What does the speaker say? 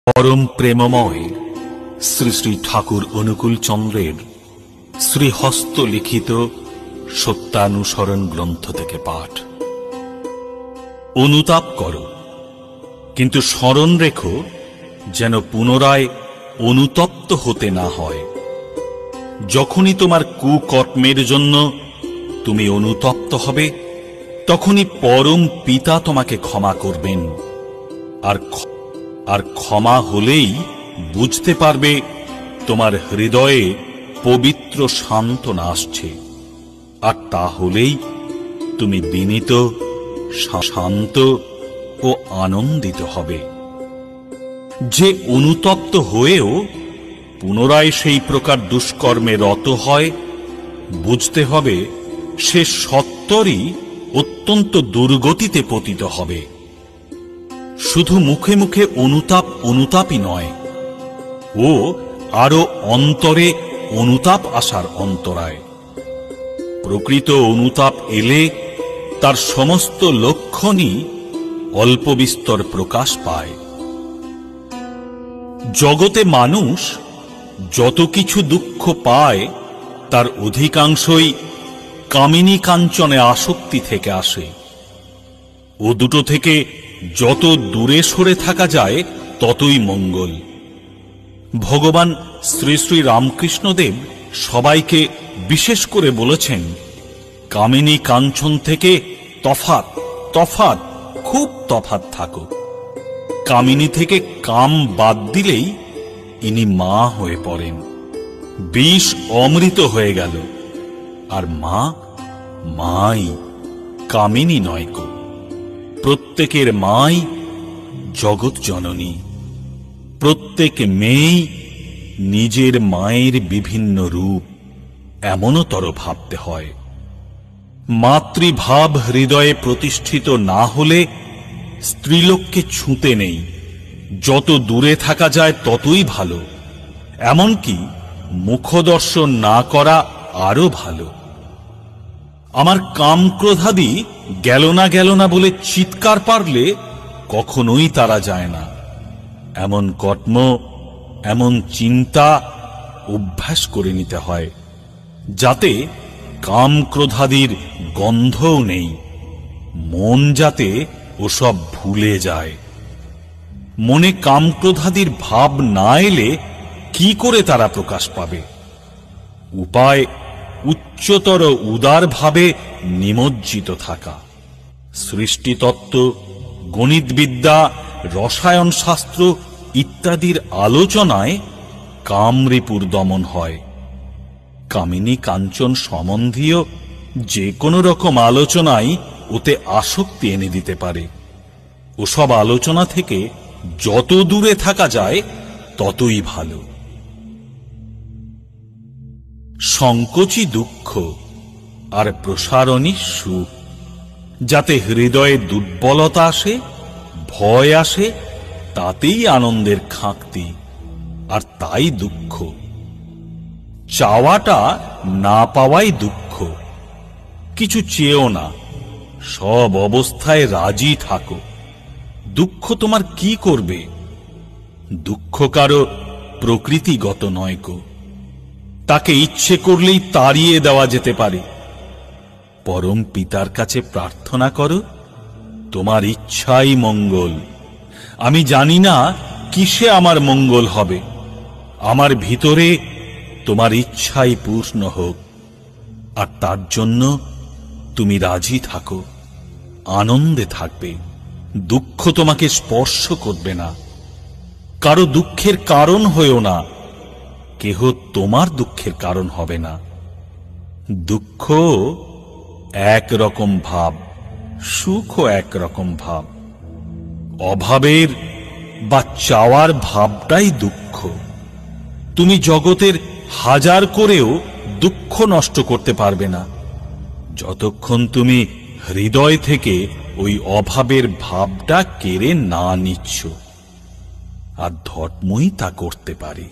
পরম প্রেমময় শ্রী শ্রী ঠাকুর অনুকূল চন্দ্রের শ্রীহস্ত লিখিত সত্যানুসরণ গ্রন্থ থেকে পাঠ। অনুতাপ করো, কিন্তু স্মরণ রেখো যেন পুনরায় অনুতপ্ত হতে না হয়। যখনই তোমার কুকর্মের জন্য তুমি অনুতপ্ত হবে, তখনই পরম পিতা তোমাকে ক্ষমা করবেন। আর ক্ষমা হলেই বুঝতে পারবে তোমার হৃদয়ে পবিত্র সান্ত্বনা আসছে, আর তা হলেই তুমি বিনীত, শান্ত ও আনন্দিত হবে। যে অনুতপ্ত হয়েও পুনরায় সেই প্রকার দুষ্কর্মে রত হয়, বুঝতে হবে সে সত্তরই অত্যন্ত দুর্গতিতে পতিত হবে। শুধু মুখে মুখে অনুতাপই নয়, ও আরো অন্তরে অনুতাপ আসার অন্তরায়। প্রকৃত অনুতাপ এলে তার সমস্ত লক্ষণই অল্প বিস্তর প্রকাশ পায়। জগতে মানুষ যত কিছু দুঃখ পায়, তার অধিকাংশই কামিনী কাঞ্চনে আসক্তি থেকে আসে। ও দুটো থেকে যত দূরে সরে থাকা যায় ততই মঙ্গল। ভগবান শ্রী শ্রী রামকৃষ্ণদেব সবাইকে বিশেষ করে বলেছেন, কামিনী কাঞ্চন থেকে তফাৎ, খুব তফাৎ থাকো। কামিনী থেকে কাম বাদ দিলেই ইনি মা হয়ে পড়েন। বিষ অমৃত হয়ে গেল, আর মাই, কামিনী নয় কো। প্রত্যেকের মাই জগৎ জননী। প্রত্যেক মেয়েই নিজের মায়ের বিভিন্ন রূপ, এমনতর ভাবতে হয়। মাতৃভাব হৃদয়ে প্রতিষ্ঠিত না হলে স্ত্রীলোককে ছুঁতে নেই। যত দূরে থাকা যায় ততই ভালো। এমনকি মুখদর্শন না করা আরো ভালো। আমার কাম ক্রোধাদি গেল না বলে চিৎকার পারলে কখনোই তারা যায় না। এমন কর্ম, এমন চিন্তা অভ্যাস করে নিতে হয়, যাতে কাম ক্রোধাদির গন্ধও নেই। মন যাতে ওসব ভুলে যায়। মনে কাম ক্রোধাদির ভাব না এলে কি করে তারা প্রকাশ পাবে? উপায় উচ্চতর উদার ভাবে নিমজ্জিত থাকা। সৃষ্টিতত্ত্ব, গণিতবিদ্যা, রসায়ন শাস্ত্র ইত্যাদির আলোচনায় কামরিপুর দমন হয়। কামিনী কাঞ্চন সম্বন্ধীয় যে কোনো রকম আলোচনাই ওতে আসক্তি এনে দিতে পারে। ওসব আলোচনা থেকে যত দূরে থাকা যায় ততই ভালো। সংকোচী দুঃখ আর প্রসারণী সুখ। যাতে হৃদয়ে দুর্বলতা আসে, ভয় আসে, তাতেই আনন্দের খাঁকতি, আর তাই দুঃখ। চাওয়াটা না পাওয়াই দুঃখ। কিছু চেয়েও না, সব অবস্থায় রাজি থাকো। দুঃখ তোমার কি করবে? দুঃখ কারো প্রকৃতিগত নয় গো। তাকে ইচ্ছে করলেই তাড়িয়ে দেওয়া যেতে পারে। পরম পিতার কাছে প্রার্থনা করো, তোমার ইচ্ছাই মঙ্গল। আমি জানি না কিসে আমার মঙ্গল হবে। আমার ভিতরে তোমার ইচ্ছাই পূর্ণ হোক, আর তার জন্য তুমি রাজি থাকো, আনন্দে থাকবে। দুঃখ তোমাকে স্পর্শ করবে না। কারো দুঃখের কারণ হয়েও না, কেহ তোমার দুঃখের কারণ হবে না। দুঃখ একরকম ভাব, সুখও একরকম ভাব। অভাবের বা চাওয়ার ভাবটাই দুঃখ। তুমি জগতের হাজার করেও দুঃখ নষ্ট করতে পারবে না, যতক্ষণ তুমি হৃদয় থেকে ওই অভাবের ভাবটা কেড়ে না নিচ্ছ। আর ধর্মই তা করতে পারে।